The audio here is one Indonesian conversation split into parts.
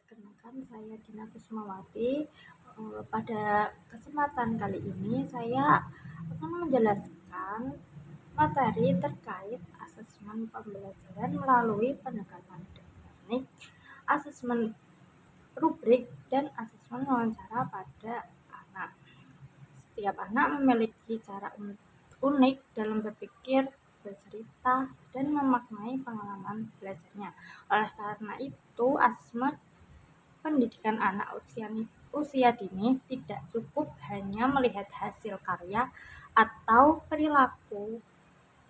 Perkenalkan, saya Dina Kusmawati. Pada kesempatan kali ini saya akan menjelaskan materi terkait asesmen pembelajaran melalui pendekatan teknik, asesmen rubrik, dan asesmen wawancara pada anak. Setiap anak memiliki cara unik dalam berpikir, bercerita, dan memaknai pengalaman belajarnya. Oleh karena itu, asesmen pendidikan anak usia dini tidak cukup hanya melihat hasil karya atau perilaku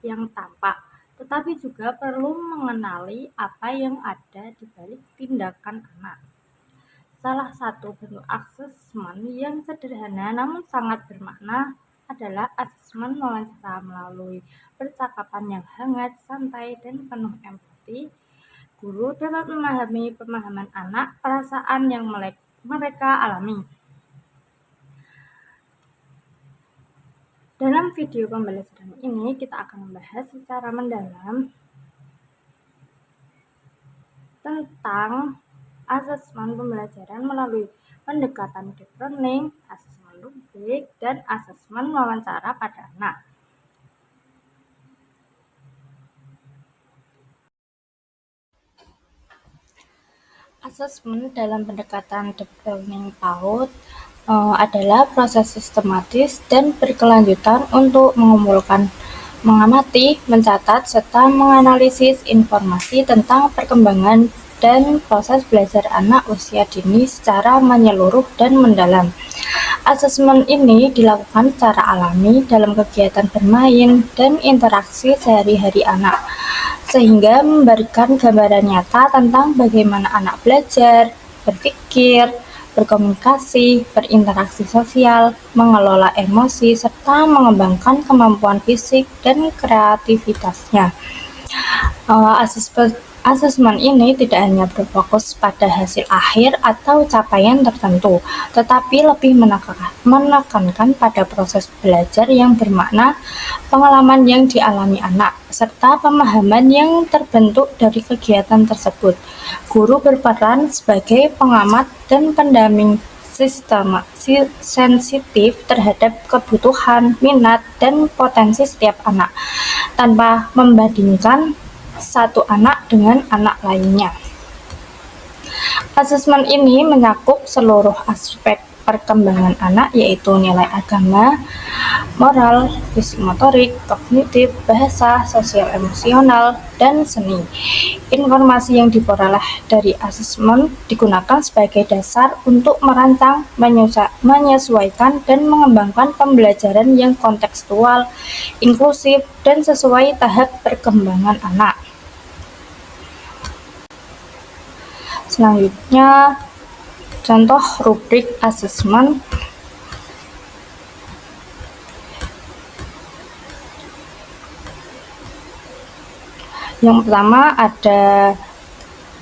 yang tampak, tetapi juga perlu mengenali apa yang ada di balik tindakan anak. Salah satu bentuk asesmen yang sederhana namun sangat bermakna adalah asesmen wawancara melalui percakapan yang hangat, santai, dan penuh empati. Guru dapat memahami pemahaman anak, perasaan yang mereka alami. Dalam video pembelajaran ini, kita akan membahas secara mendalam tentang asesmen pembelajaran melalui pendekatan deep learning, asesmen rubrik, dan asesmen wawancara pada anak. Asesmen dalam pendekatan deep learning PAUD adalah proses sistematis dan berkelanjutan untuk mengamati, mencatat, serta menganalisis informasi tentang perkembangan dan proses belajar anak usia dini secara menyeluruh dan mendalam. Asesmen ini dilakukan secara alami dalam kegiatan bermain dan interaksi sehari-hari anak, sehingga memberikan gambaran nyata tentang bagaimana anak belajar, berpikir, berkomunikasi, berinteraksi sosial, mengelola emosi, serta mengembangkan kemampuan fisik dan kreativitasnya. Asesmen ini tidak hanya berfokus pada hasil akhir atau capaian tertentu, tetapi lebih menekankan pada proses belajar yang bermakna, pengalaman yang dialami anak, serta pemahaman yang terbentuk dari kegiatan tersebut. Guru berperan sebagai pengamat dan pendamping sensitif terhadap kebutuhan, minat, dan potensi setiap anak, tanpa membandingkan satu anak dengan anak lainnya. Asesmen ini mencakup seluruh aspek perkembangan anak, yaitu nilai agama, moral, fisik motorik, kognitif, bahasa, sosial emosional, dan seni. Informasi yang diperoleh dari asesmen digunakan sebagai dasar untuk merancang, menyesuaikan, dan mengembangkan pembelajaran yang kontekstual, inklusif, dan sesuai tahap perkembangan anak. Selanjutnya, contoh rubrik asesmen. Yang pertama ada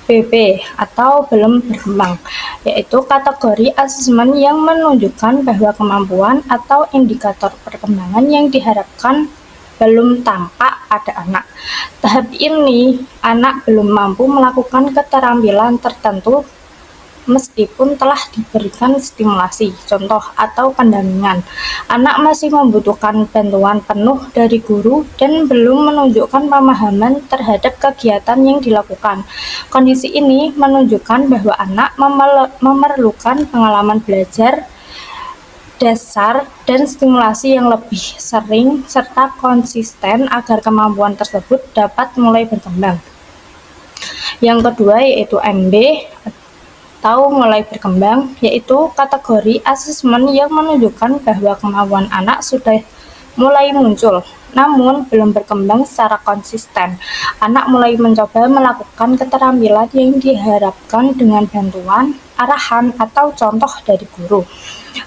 BB atau belum berkembang, yaitu kategori asesmen yang menunjukkan bahwa kemampuan atau indikator perkembangan yang diharapkan belum tampak pada anak. Tahap ini, anak belum mampu melakukan keterampilan tertentu meskipun telah diberikan stimulasi, contoh, atau pendampingan. Anak masih membutuhkan bantuan penuh dari guru dan belum menunjukkan pemahaman terhadap kegiatan yang dilakukan. Kondisi ini menunjukkan bahwa anak memerlukan pengalaman belajar dasar dan stimulasi yang lebih sering serta konsisten agar kemampuan tersebut dapat mulai berkembang. Yang kedua yaitu MB atau mulai berkembang, yaitu kategori asesmen yang menunjukkan bahwa kemampuan anak sudah mulai muncul, namun belum berkembang secara konsisten. Anak mulai mencoba melakukan keterampilan yang diharapkan dengan bantuan, arahan, atau contoh dari guru.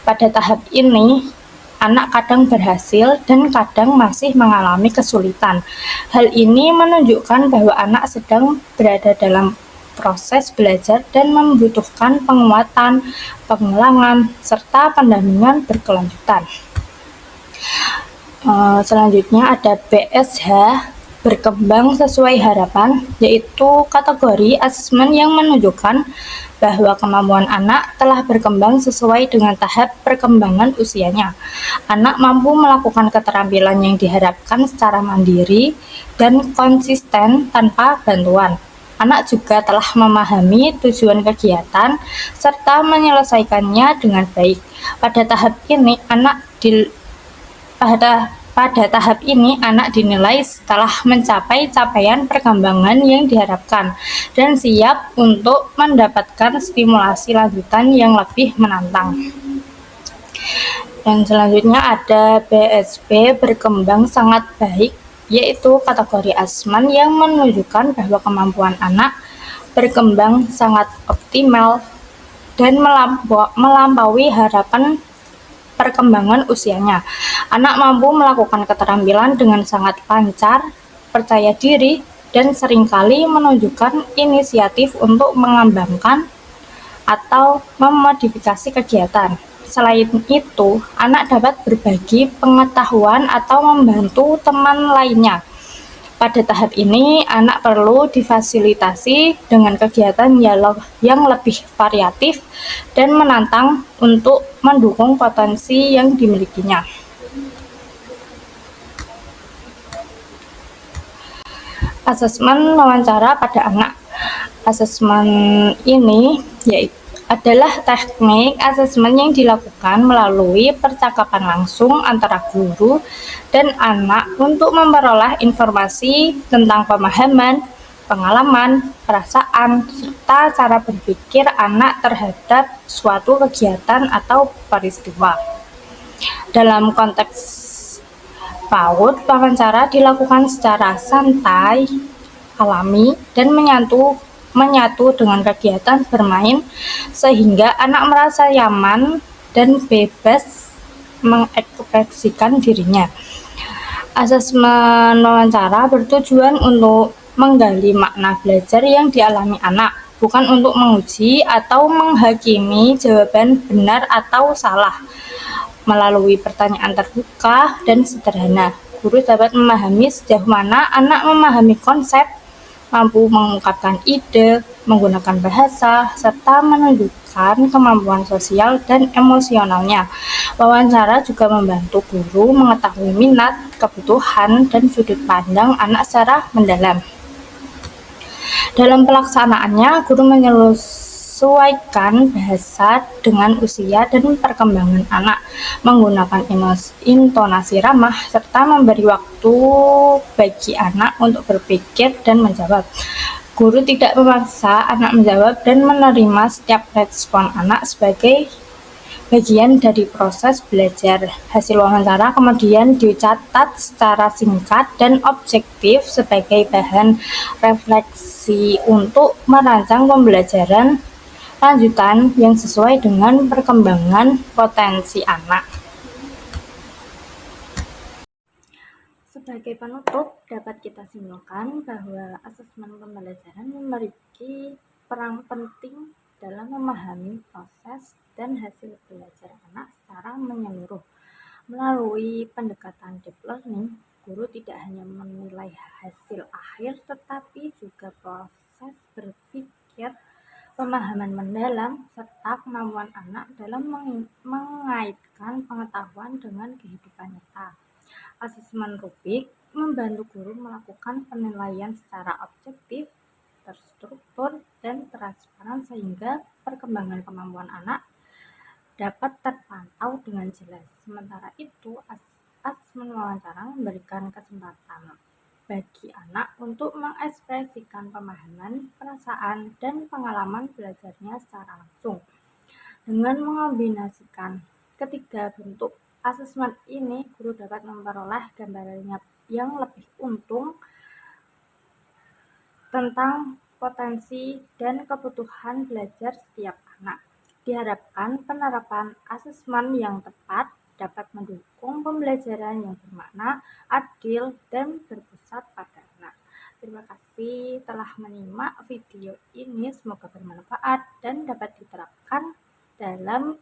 Pada tahap ini, anak kadang berhasil dan kadang masih mengalami kesulitan. Hal ini menunjukkan bahwa anak sedang berada dalam proses belajar dan membutuhkan penguatan, pengulangan, serta pendampingan berkelanjutan. Selanjutnya ada BSH berkembang sesuai harapan, yaitu kategori asesmen yang menunjukkan bahwa kemampuan anak telah berkembang sesuai dengan tahap perkembangan usianya. Anak mampu melakukan keterampilan yang diharapkan secara mandiri dan konsisten tanpa bantuan. Anak juga telah memahami tujuan kegiatan serta menyelesaikannya dengan baik. Pada tahap ini, pada tahap ini, anak dinilai telah mencapai capaian perkembangan yang diharapkan dan siap untuk mendapatkan stimulasi lanjutan yang lebih menantang. Dan selanjutnya ada BSB berkembang sangat baik, yaitu kategori asesmen yang menunjukkan bahwa kemampuan anak berkembang sangat optimal dan melampaui harapan perkembangan usianya. Anak mampu melakukan keterampilan dengan sangat lancar, percaya diri, dan seringkali menunjukkan inisiatif untuk mengembangkan atau memodifikasi kegiatan. Selain itu, anak dapat berbagi pengetahuan atau membantu teman lainnya. Pada tahap ini, anak perlu difasilitasi dengan kegiatan yang lebih variatif dan menantang untuk mendukung potensi yang dimilikinya. Asesmen wawancara pada anak. Asesmen ini adalah teknik asesmen yang dilakukan melalui percakapan langsung antara guru dan anak untuk memperoleh informasi tentang pemahaman, pengalaman, perasaan, serta cara berpikir anak terhadap suatu kegiatan atau peristiwa. Dalam konteks PAUD, wawancara dilakukan secara santai, alami, dan menyatu dengan kegiatan bermain sehingga anak merasa nyaman dan bebas mengekspresikan dirinya. Asesmen wawancara bertujuan untuk menggali makna belajar yang dialami anak, bukan untuk menguji atau menghakimi jawaban benar atau salah. Melalui pertanyaan terbuka dan sederhana, guru dapat memahami sejauh mana anak memahami konsep, mampu mengungkapkan ide, menggunakan bahasa, serta menunjukkan kemampuan sosial dan emosionalnya. Wawancara juga membantu guru mengetahui minat, kebutuhan, dan sudut pandang anak secara mendalam. Dalam pelaksanaannya, guru menyesuaikan bahasa dengan usia dan perkembangan anak, menggunakan intonasi ramah, serta memberi waktu bagi anak untuk berpikir dan menjawab. Guru tidak memaksa anak menjawab dan menerima setiap respon anak sebagai bagian dari proses belajar. Hasil wawancara kemudian dicatat secara singkat dan objektif sebagai bahan refleksi untuk merancang pembelajaran lanjutan yang sesuai dengan perkembangan potensi anak. Sebagai penutup, dapat kita simpulkan bahwa asesmen pembelajaran memiliki peran penting dalam memahami proses dan hasil belajar anak secara menyeluruh. Melalui pendekatan deep learning, guru tidak hanya menilai hasil akhir, tetapi juga proses berpikir, pemahaman mendalam, serta kemampuan anak dalam mengaitkan pengetahuan dengan kehidupan nyata. Asesmen rubrik membantu guru melakukan penilaian secara objektif, terstruktur, dan transparan sehingga perkembangan kemampuan anak dapat terpantau dengan jelas. Sementara itu, asesmen wawancara memberikan kesempatan bagi anak untuk mengekspresikan pemahaman, perasaan, dan pengalaman belajarnya secara langsung. Dengan mengombinasikan ketiga bentuk asesmen ini, guru dapat memperoleh gambaran yang lebih utuh tentang potensi dan kebutuhan belajar setiap anak. Diharapkan penerapan asesmen yang tepat dapat mendukung pembelajaran yang bermakna, adil, dan berpusat pada anak. Terima kasih telah menyimak video ini, semoga bermanfaat dan dapat diterapkan dalam